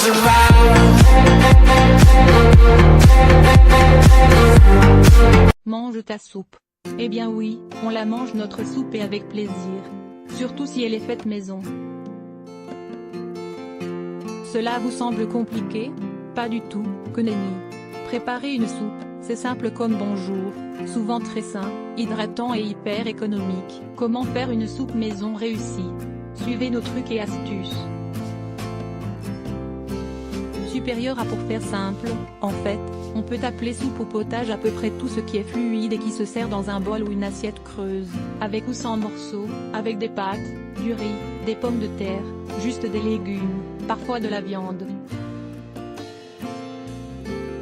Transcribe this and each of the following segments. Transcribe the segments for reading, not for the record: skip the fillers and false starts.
comes around. Mange ta soupe. Eh bien oui, on la mange notre soupe et avec plaisir. Surtout si elle est faite maison. Cela vous semble compliqué? Pas du tout, que nenni. Préparer une soupe, c'est simple comme bonjour, souvent très sain, hydratant et hyper économique. Comment faire une soupe maison réussie? Suivez nos trucs et astuces. Supérieur à pour faire simple, en fait, on peut appeler soupe au potage à peu près tout ce qui est fluide et qui se sert dans un bol ou une assiette creuse, avec ou sans morceaux, avec des pâtes, du riz, des pommes de terre, juste des légumes, parfois de la viande.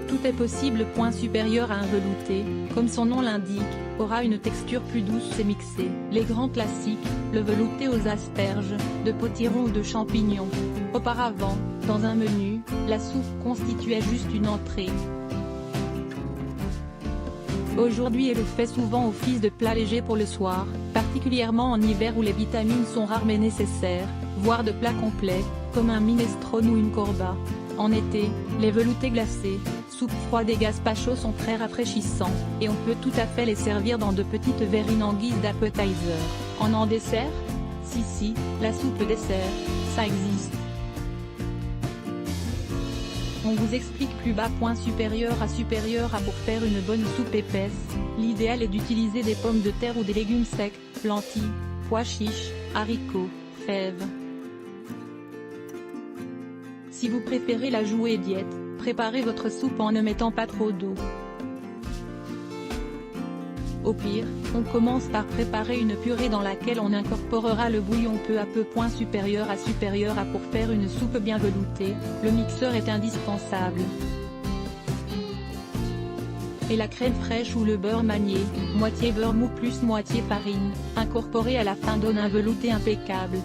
Tout est possible. Point supérieur à un velouté, comme son nom l'indique, aura une texture plus douce et mixée. Les grands classiques, le velouté aux asperges, de potiron ou de champignons. Auparavant, dans un menu, la soupe constituait juste une entrée. Aujourd'hui elle fait souvent office de plat léger pour le soir, particulièrement en hiver où les vitamines sont rares mais nécessaires, voire de plats complets, comme un minestrone ou une corba. En été, les veloutés glacés, soupe froide et gazpacho sont très rafraîchissants, et on peut tout à fait les servir dans de petites verrines en guise d'appetizer. En dessert? Si, la soupe dessert, ça existe. On vous explique plus bas. Point supérieur à pour faire une bonne soupe épaisse, l'idéal est d'utiliser des pommes de terre ou des légumes secs, lentilles, pois chiches, haricots, fèves. Si vous préférez la jouer diète, préparez votre soupe en ne mettant pas trop d'eau. Au pire, on commence par préparer une purée dans laquelle on incorporera le bouillon peu à peu. Point supérieur à pour faire une soupe bien veloutée, le mixeur est indispensable. Et la crème fraîche ou le beurre manié, moitié beurre mou plus moitié farine, incorporé à la fin donne un velouté impeccable.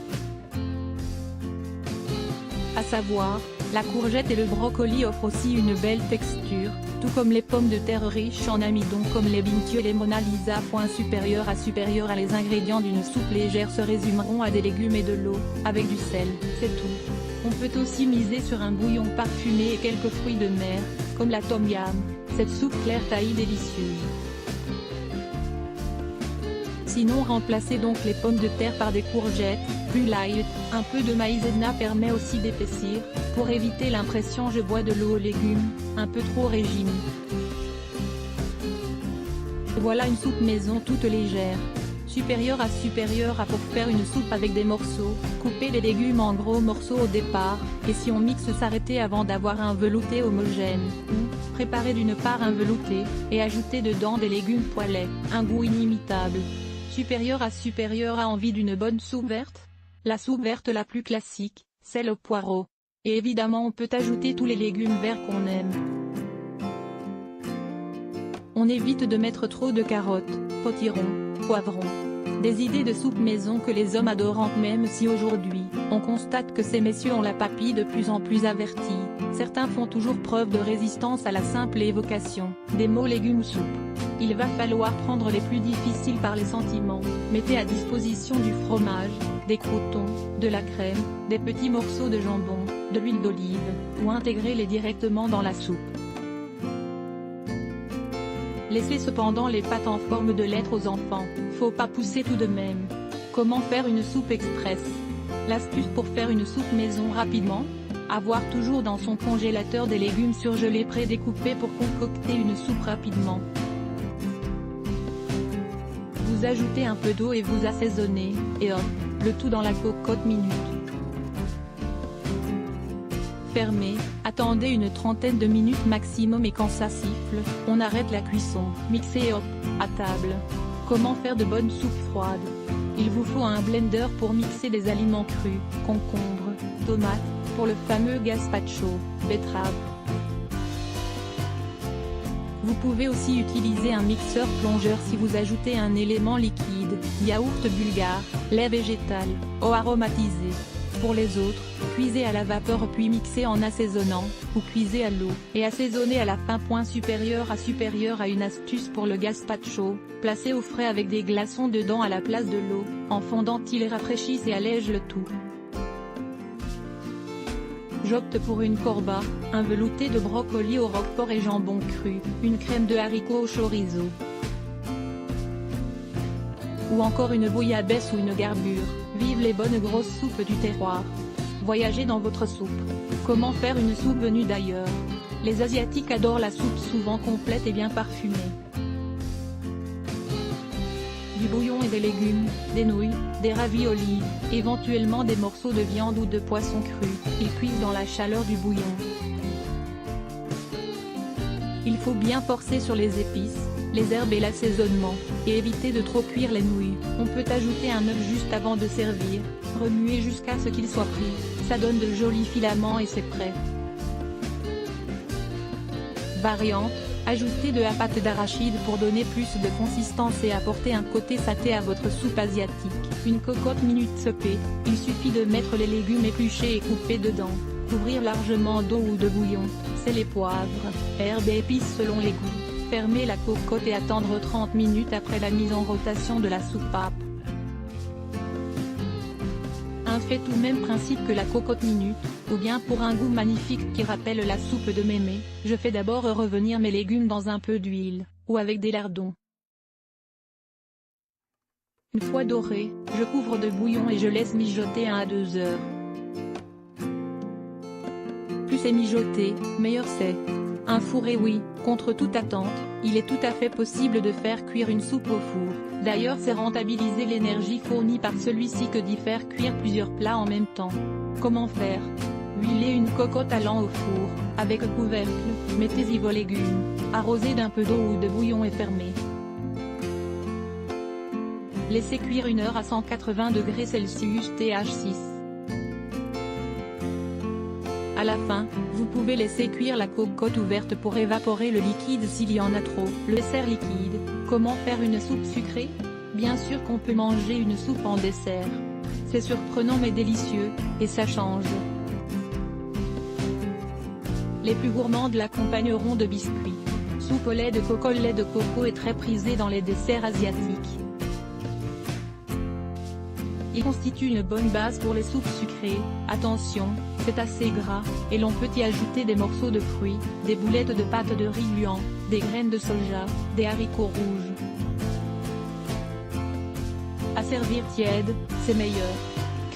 À savoir, la courgette et le brocoli offrent aussi une belle texture, tout comme les pommes de terre riches en amidon comme les bintio et les Mona Lisa. Point supérieur à les ingrédients d'une soupe légère se résumeront à des légumes et de l'eau, avec du sel, c'est tout. On peut aussi miser sur un bouillon parfumé et quelques fruits de mer, comme la tom yam, cette soupe claire taillie délicieuse. Sinon remplacez donc les pommes de terre par des courgettes, plus light, un peu de maïzena permet aussi d'épaissir, pour éviter l'impression je bois de l'eau aux légumes, un peu trop régime. Voilà une soupe maison toute légère. Supérieur à pour faire une soupe avec des morceaux, coupez les légumes en gros morceaux au départ, et si on mixe s'arrêter avant d'avoir un velouté homogène, ou, préparez d'une part un velouté, et ajoutez dedans des légumes poêlés, un goût inimitable. Supérieur à envie d'une bonne soupe verte? La soupe verte la plus classique, celle au poireau. Et évidemment on peut ajouter tous les légumes verts qu'on aime. On évite de mettre trop de carottes, potirons, poivrons. Des idées de soupe maison que les hommes adorent même si aujourd'hui, on constate que ces messieurs ont la papille de plus en plus avertie. Certains font toujours preuve de résistance à la simple évocation des mots légumes soupe. Il va falloir prendre les plus difficiles par les sentiments. Mettez à disposition du fromage, des croûtons, de la crème, des petits morceaux de jambon, de l'huile d'olive, ou intégrez-les directement dans la soupe. Laissez cependant les pâtes en forme de lettres aux enfants, faut pas pousser tout de même. Comment faire une soupe express? L'astuce pour faire une soupe maison rapidement? Avoir toujours dans son congélateur des légumes surgelés prédécoupés pour concocter une soupe rapidement. Vous ajoutez un peu d'eau et vous assaisonnez, et hop, le tout dans la cocotte minute. Fermez, attendez une trentaine de minutes maximum et quand ça siffle, on arrête la cuisson. Mixez et hop, à table. Comment faire de bonnes soupes froides? Il vous faut un blender pour mixer des aliments crus, concombre, tomates, pour le fameux gazpacho, betterave. Vous pouvez aussi utiliser un mixeur plongeur si vous ajoutez un élément liquide, yaourt bulgare, lait végétal, eau aromatisée. Pour les autres, cuisez à la vapeur puis mixez en assaisonnant, ou cuisez à l'eau, et assaisonnez à la fin. Point supérieur à une astuce pour le gazpacho, placez au frais avec des glaçons dedans à la place de l'eau, en fondant ils rafraîchissent et allègent le tout. J'opte pour une corba, un velouté de brocoli au roquefort et jambon cru, une crème de haricots au chorizo. Ou encore une bouillabaisse ou une garbure. Vive les bonnes grosses soupes du terroir. Voyagez dans votre soupe. Comment faire une soupe venue d'ailleurs? Les Asiatiques adorent la soupe souvent complète et bien parfumée. Du bouillon et des légumes, des nouilles, des raviolis, éventuellement des morceaux de viande ou de poisson cru. Ils cuisent dans la chaleur du bouillon. Il faut bien forcer sur les épices, les herbes et l'assaisonnement, et éviter de trop cuire les nouilles. On peut ajouter un œuf juste avant de servir, remuer jusqu'à ce qu'il soit pris, ça donne de jolis filaments et c'est prêt. Variante, ajoutez de la pâte d'arachide pour donner plus de consistance et apporter un côté saté à votre soupe asiatique. Une cocotte minute saupée, il suffit de mettre les légumes épluchés et coupés dedans, couvrir largement d'eau ou de bouillon, sel et poivre, herbes et épices selon les goûts, fermer la cocotte et attendre 30 minutes après la mise en rotation de la soupape. Un fait tout même principe que la cocotte minute, ou bien pour un goût magnifique qui rappelle la soupe de mémé, je fais d'abord revenir mes légumes dans un peu d'huile, ou avec des lardons. Une fois doré, je couvre de bouillon et je laisse mijoter 1 à 2 heures. Plus c'est mijoté, meilleur c'est. Un fourré oui, contre toute attente, il est tout à fait possible de faire cuire une soupe au four. D'ailleurs c'est rentabiliser l'énergie fournie par celui-ci que d'y faire cuire plusieurs plats en même temps. Comment faire? Huilez une cocotte allant au four, avec couvercle, mettez-y vos légumes, arrosez d'un peu d'eau ou de bouillon et fermez. Laissez cuire 1 heure à 180 degrés Celsius TH6. À la fin, vous pouvez laisser cuire la cocotte ouverte pour évaporer le liquide s'il y en a trop. Le dessert liquide, comment faire une soupe sucrée? Bien sûr qu'on peut manger une soupe en dessert. C'est surprenant mais délicieux, et ça change. Les plus gourmands l'accompagneront de biscuits. Soupe au lait de coco. Le lait de coco est très prisé dans les desserts asiatiques. Il constitue une bonne base pour les soupes sucrées. Attention, c'est assez gras, et l'on peut y ajouter des morceaux de fruits, des boulettes de pâte de riz gluant, des graines de soja, des haricots rouges. À servir tiède, c'est meilleur.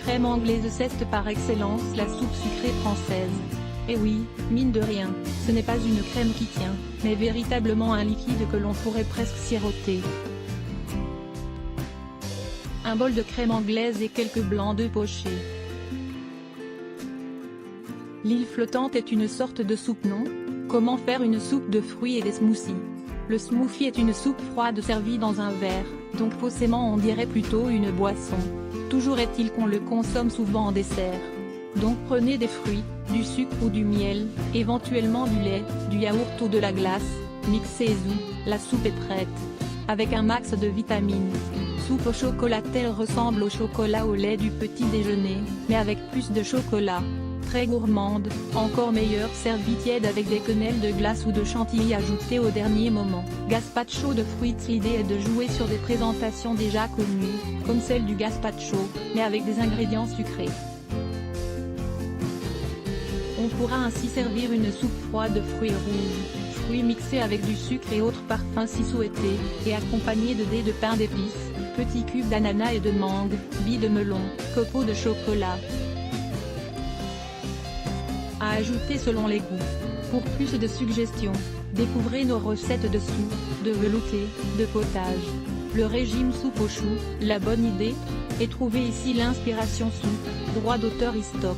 Crème anglaise c'est par excellence la soupe sucrée française. Et oui, mine de rien, ce n'est pas une crème qui tient, mais véritablement un liquide que l'on pourrait presque siroter. Un bol de crème anglaise et quelques blancs d'œufs pochés. L'île flottante est une sorte de soupe non? Comment faire une soupe de fruits et des smoothies? Le smoothie est une soupe froide servie dans un verre, donc faussement on dirait plutôt une boisson. Toujours est-il qu'on le consomme souvent en dessert. Donc prenez des fruits, du sucre ou du miel, éventuellement du lait, du yaourt ou de la glace, mixez-vous, la soupe est prête. Avec un max de vitamines. Soupe au chocolat. Elle ressemble au chocolat au lait du petit déjeuner, mais avec plus de chocolat. Très gourmande, encore meilleure servie tiède avec des quenelles de glace ou de chantilly ajoutées au dernier moment. Gazpacho de fruits. L'idée est de jouer sur des présentations déjà connues, comme celle du gazpacho, mais avec des ingrédients sucrés. On pourra ainsi servir une soupe froide de fruits rouges, fruits mixés avec du sucre et autres parfums si souhaité, et accompagnés de dés de pain d'épices, petits cubes d'ananas et de mangue, billes de melon, copeaux de chocolat. À ajouter selon les goûts. Pour plus de suggestions, découvrez nos recettes de soupe, de velouté, de potage. Le régime soupe aux choux, la bonne idée? Et trouvez ici l'inspiration soupe, droit d'auteur Istop.